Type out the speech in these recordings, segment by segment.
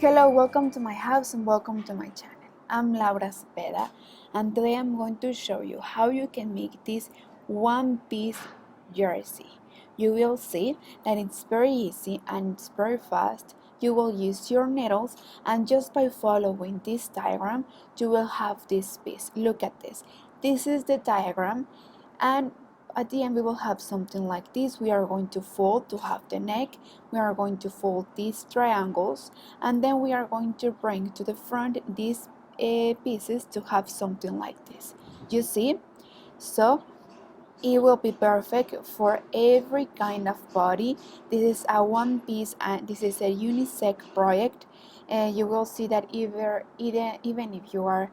Hello, welcome to my house and welcome to my channel. I'm Laura Cepeda and today I'm going to show you how you can make this one-piece jersey. You will see that it's very easy and it's very fast. You will use your needles and just by following this diagram you will have this piece. Look at this. This is the diagram and at the end we will have something like this. We are going to fold to have the neck, we are going to fold these triangles, and then we are going to bring to the front these pieces to have something like this. You see? So it will be perfect for every kind of body. This is a one piece and this is a unisex project. You will see that even if you are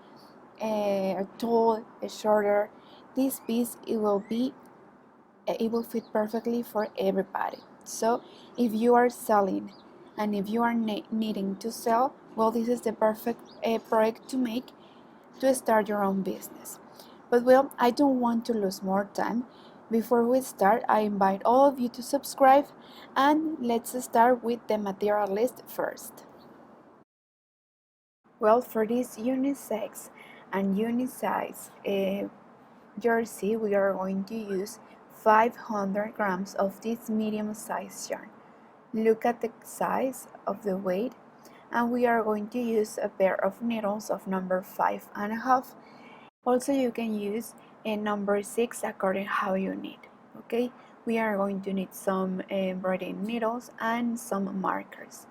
tall, shorter, this piece it will fit perfectly for everybody. So if you are selling and if you are needing to sell, well, this is the perfect project to make to start your own business. But well, I don't want to lose more time. Before we start, I invite all of you to subscribe and let's start with the material list first. Well, for this unisex and unisize jersey, we are going to use 500 grams of this medium size yarn. Look at the size of the weight, and we are going to use a pair of needles of number 5.5. Also, you can use a number 6 according how you need. Okay, we are going to need some embroidery needles and some markers.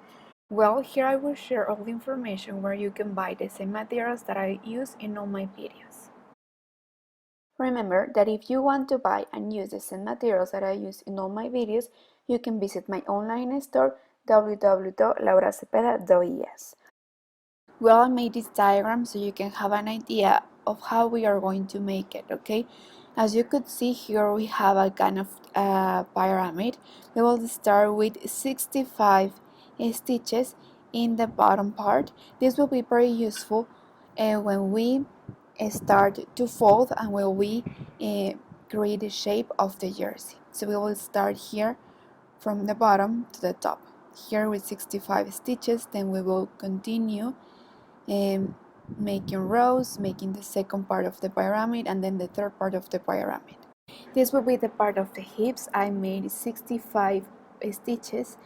Well, here I will share all the information where you can buy the same materials that I use in all my videos. Remember that if you want to buy and use the same materials that I use in all my videos, you can visit my online store www.lauracepeda.es. Well, I made this diagram so you can have an idea of how we are going to make it, okay? As you could see here, we have a kind of pyramid. We will start with 65 stitches in the bottom part. This will be very useful when we start to fold and when we create the shape of the jersey. So we will start here from the bottom to the top. Here with 65 stitches, then we will continue making rows, making the second part of the pyramid and then the third part of the pyramid. This will be the part of the hips. I made 65 stitches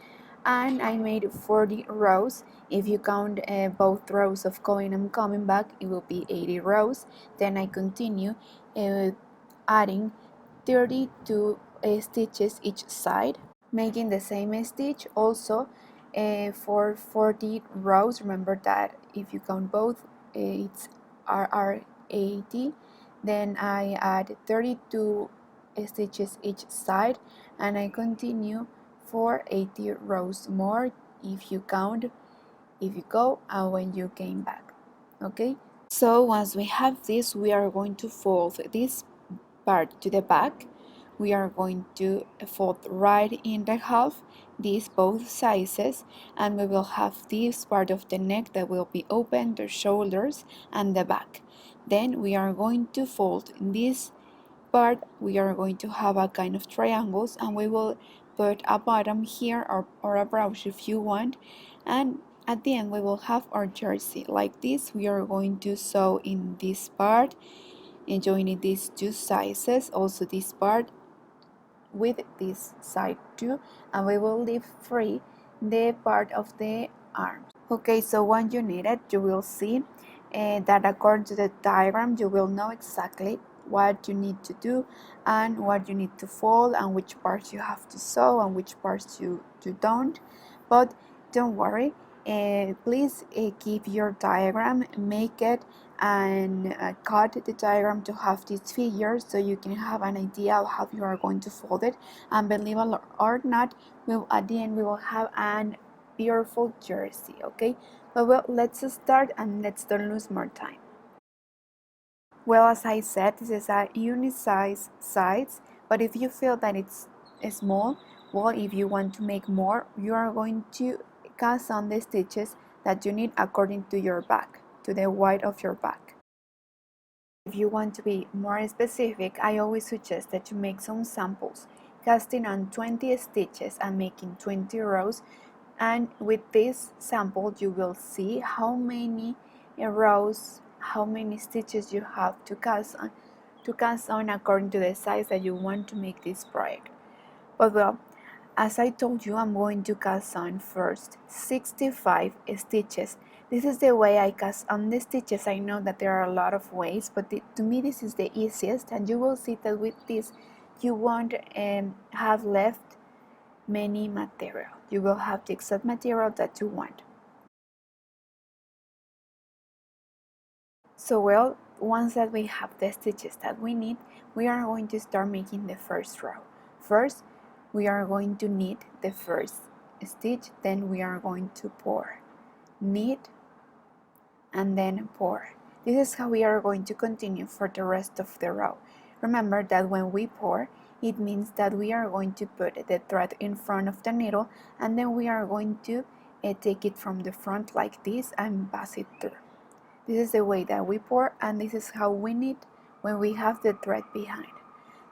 and I made 40 rows. If you count both rows of going and coming back, it will be 80 rows. Then I continue adding 32 stitches each side, making the same stitch also for 40 rows. Remember that if you count both, it's RR 80. Then I add 32 stitches each side and I continue for 80 rows more if you count, if you go and when you came back. Okay, so once we have this, we are going to fold this part to the back. We are going to fold right in the half these both sizes, and we will have this part of the neck that will be open, the shoulders and the back. Then we are going to fold this part. We are going to have a kind of triangles and we will put a bottom here or a brush if you want, and at the end we will have our jersey like this. We are going to sew in this part and joining these two sizes, also this part with this side too, and we will leave free the part of the arm. Okay, so when you need it, you will see that according to the diagram you will know exactly what you need to do and what you need to fold and which parts you have to sew and which parts you don't. But don't worry, please keep your diagram, make it and cut the diagram to have these figures so you can have an idea of how you are going to fold it, and believe it or not, at the end we will have an beautiful jersey. Okay, but well, let's start and let's don't lose more time. Well, as I said, this is a unisize size, but if you feel that it's small, well, if you want to make more, you are going to cast on the stitches that you need according to your back, to the width of your back. If you want to be more specific, I always suggest that you make some samples, casting on 20 stitches and making 20 rows, And with this sample you will see how many rows, how many stitches you have to cast on according to the size that you want to make this project. But well, as I told you, I'm going to cast on first 65 stitches. This is the way I cast on the stitches. I know that there are a lot of ways, but to me this is the easiest, and you will see that with this you won't have left many material. You will have the exact material that you want. So well, once that we have the stitches that we need, we are going to start making the first row. First, we are going to knit the first stitch, then we are going to pour, knit, and then pour. This is how we are going to continue for the rest of the row. Remember that when we pour, it means that we are going to put the thread in front of the needle, and then we are going to take it from the front like this and pass it through. This is the way that we pour, and this is how we knit when we have the thread behind.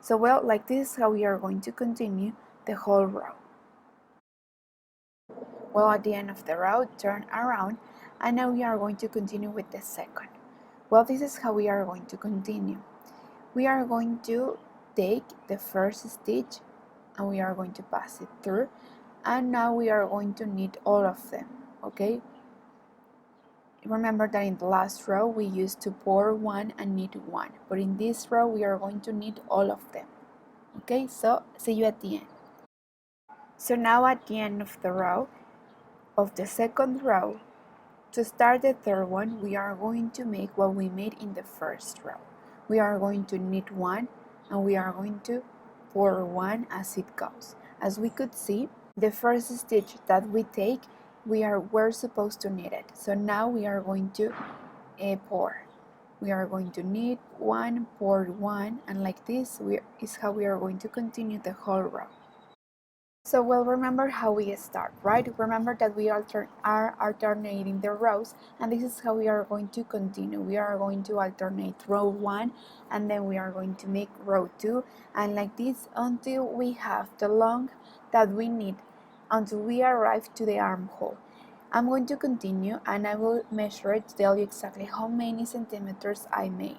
So well, like this is how we are going to continue the whole row. Well, at the end of the row, turn around, and now we are going to continue with the second. Well, this is how we are going to continue. We are going to take the first stitch and we are going to pass it through, and now we are going to knit all of them, okay? Remember that in the last row we used to pour one and knit one, but in this row we are going to knit all of them. Okay, so see you at the end. So now at the end of the row, of the second row, to start the third one, we are going to make what we made in the first row. We are going to knit one and we are going to pour one as it goes. As we could see, the first stitch that we take, we're supposed to knit it. So now we are going to pour. We are going to knit one, pour one, and like this is how we are going to continue the whole row. So well, remember how we start, right? Remember that we are alternating the rows, and this is how we are going to continue. We are going to alternate row 1, and then we are going to make row 2, and like this until we have the length that we need, until we arrive to the armhole. I'm going to continue, and I will measure it to tell you exactly how many centimeters I made.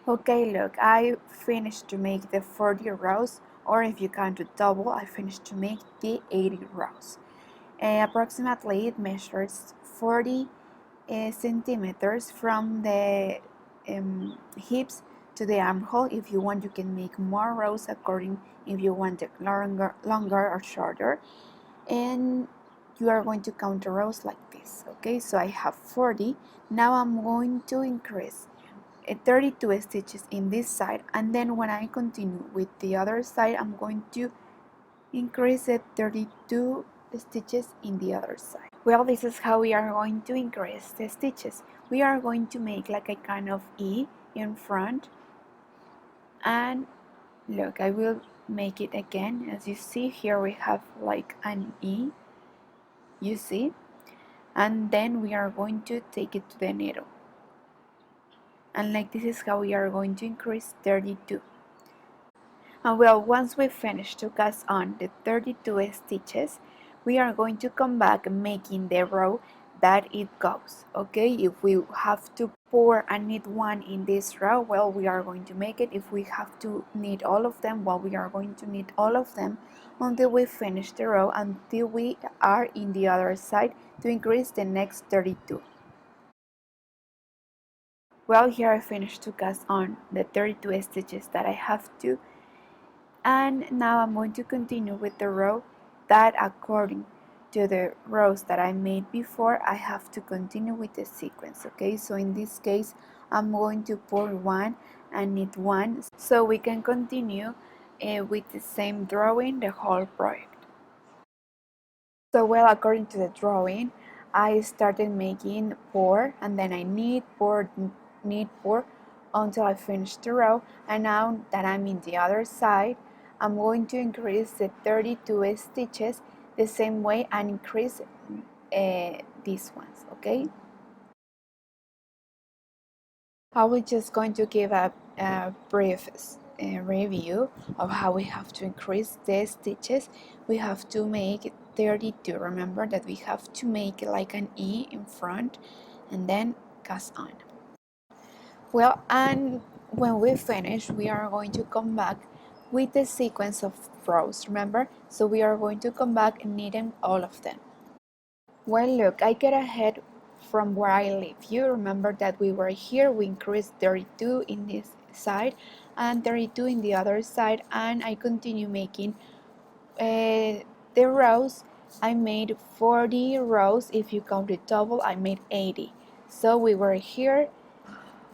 Okay, look, I finished to make the 40 rows, or if you count to double, I finished to make the 80 rows. Approximately it measures 40 centimeters from the hips to the armhole. If you want, you can make more rows according if you want it longer or shorter. And you are going to count the rows like this. Okay, so I have 40. Now I'm going to increase 32 stitches in this side, and then when I continue with the other side, I'm going to increase it 32 stitches in the other side. Well, this is how we are going to increase the stitches. We are going to make like a kind of E in front, and look, I will make it again. As you see here, we have like an E, you see, and then we are going to take it to the needle, and like this is how we are going to increase 32. And well, once we finish to cast on the 32 stitches, we are going to come back making the row that it goes. Okay, if we have to pour and knit one in this row, well, we are going to make it. If we have to knit all of them, well, we are going to knit all of them until we finish the row, until we are in the other side to increase the next 32. Well, here I finished to cast on the 32 stitches that I have to, and now I'm going to continue with the row that according to the rows that I made before, I have to continue with the sequence. Okay, so in this case I'm going to pour one and knit one so we can continue with the same drawing the whole project. So well, according to the drawing, I started making pour and then I knit, pour, knit, pour until I finished the row, and now that I'm in the other side, I'm going to increase the 32 stitches the same way and increase these ones, okay? I was just going to give a brief review of how we have to increase the stitches. We have to make 32. Remember that we have to make like an E in front and then cast on. Well, and when we finish, we are going to come back with the sequence of rows, remember? So we are going to come back and knitting all of them. Well, look, I get ahead from where I leave you. Remember that we were here, we increased 32 in this side and 32 in the other side, and I continue making the rows. I made 40 rows. If you count it double, I made 80. So we were here,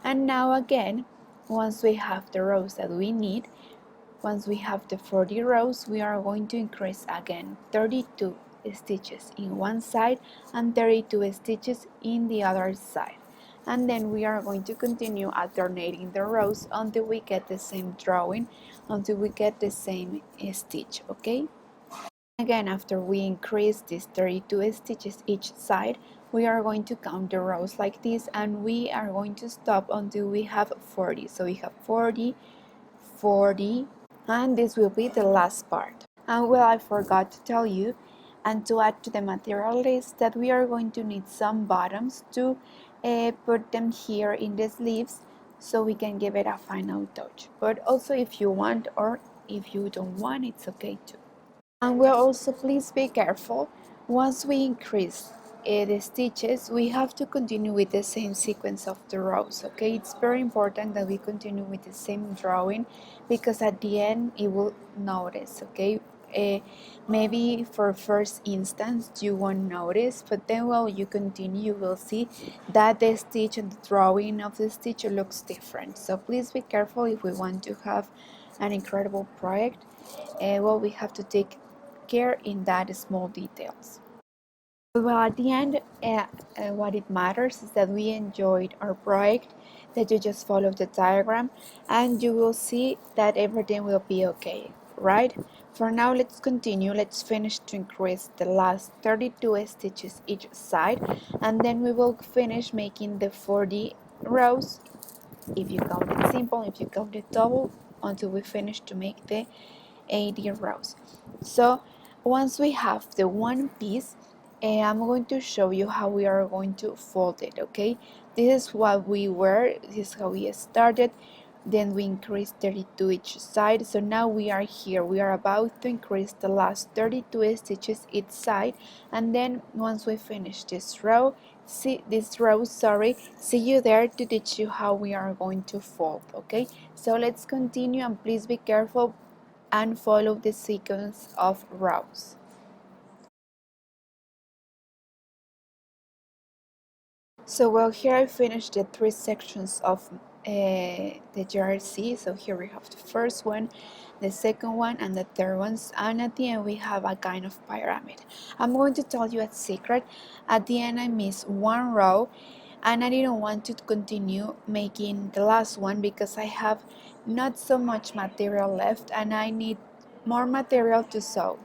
and now again, once we have the rows that we need, once we have the 40 rows, we are going to increase again 32 stitches in one side and 32 stitches in the other side. And then we are going to continue alternating the rows until we get the same drawing, until we get the same stitch, okay? Again, after we increase these 32 stitches each side, we are going to count the rows like this, and we are going to stop until we have 40. So we have 40, 40, and this will be the last part. And well, I forgot to tell you and to add to the material list that we are going to need some bottoms to put them here in the sleeves so we can give it a final touch. But also if you want, or if you don't want, it's okay too. And we'll also please be careful. Once we increase the stitches, we have to continue with the same sequence of the rows, okay? It's very important that we continue with the same drawing, because at the end it will notice, okay? Maybe for first instance you won't notice, but then while you continue you will see that the stitch and the drawing of the stitch looks different. So please be careful if we want to have an incredible project. Well, we have to take care in that small details. Well, at the end, what it matters is that we enjoyed our project, that you just follow the diagram, and you will see that everything will be okay, right? For now, let's continue. Let's finish to increase the last 32 stitches each side, and then we will finish making the 40 rows, if you count it simple, if you count it double, until we finish to make the 80 rows. So once we have the one piece, I'm going to show you how we are going to fold it, okay? This is what we were, this is how we started, then we increased 32 each side. So now we are here, we are about to increase the last 32 stitches each side, and then once we finish this row, see you there to teach you how we are going to fold, okay? So let's continue, and please be careful and follow the sequence of rows. So well, here I finished the 3 sections of the jersey. So here we have the first one, the second one, and the third ones, and at the end we have a kind of pyramid. I'm going to tell you a secret. At the end I missed one row, and I didn't want to continue making the last one because I have not so much material left and I need more material to sew.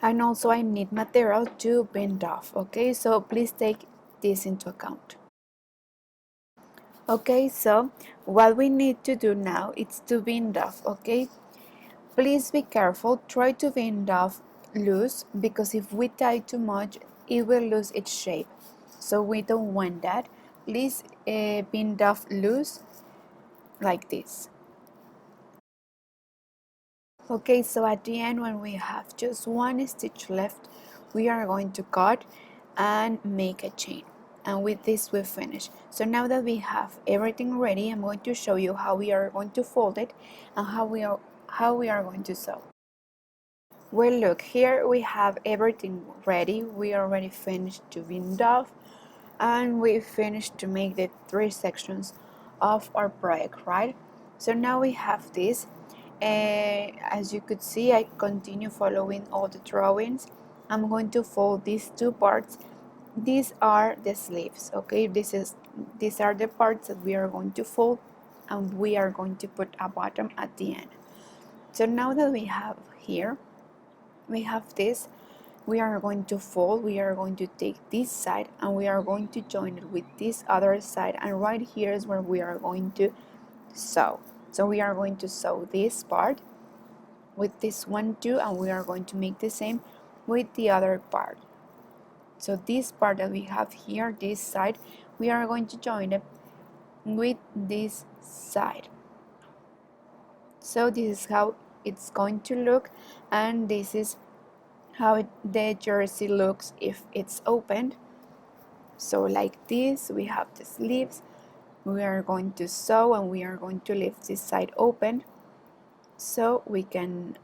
And also I need material to bind off, okay? So please take this into account. Okay, so what we need to do now is to bind off, okay? Please be careful, try to bind off loose, because if we tie too much it will lose its shape, so we don't want that. Please bind off loose like this. Okay, so at the end, when we have just one stitch left, we are going to cut and make a chain, and with this we finish. So now that we have everything ready, I'm going to show you how we are going to fold it and how we are going to sew. Well, look, here we have everything ready. We already finished to bind off, and we finished to make the 3 sections of our project, right? So now we have this. As you could see, I continue following all the drawings. I'm going to fold these 2 parts. These are the sleeves, okay? These are the parts that we are going to fold, and we are going to put a bottom at the end. So now that we have here, we have this, we are going to fold, we are going to take this side and we are going to join it with this other side, and right here is where we are going to sew. So we are going to sew this part with this one too, and we are going to make the same with the other part. So this part that we have here, this side, we are going to join it with this side. So this is how it's going to look, and this is how the jersey looks if it's opened. So like this, we have the sleeves. We are going to sew and we are going to leave this side open so we can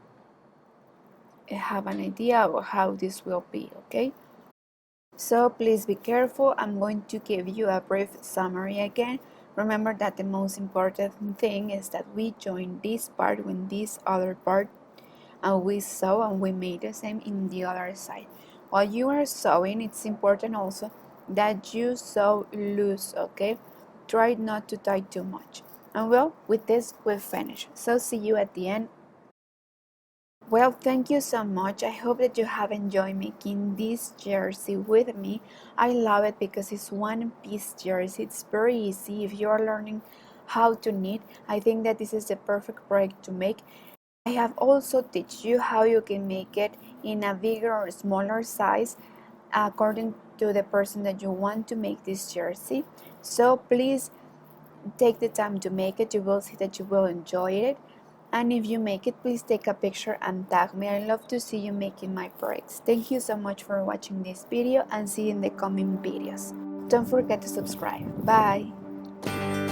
have an idea of how this will be, okay? So please be careful. I'm going to give you a brief summary again. Remember that the most important thing is that we join this part with this other part, and we sew and we make the same in the other side. While you are sewing, it's important also that you sew loose, okay? Try not to tie too much. And well, with this we've finished. So see you at the end. Well, thank you so much. I hope that you have enjoyed making this jersey with me. I love it because it's one piece jersey. It's very easy if you are learning how to knit. I think that this is the perfect project to make. I have also teach you how you can make it in a bigger or smaller size according to the person that you want to make this jersey. So please take the time to make it. You will see that you will enjoy it. And if you make it, please take a picture and tag me. I love to see you making my projects. Thank you so much for watching this video, and see you in the coming videos. Don't forget to subscribe. Bye!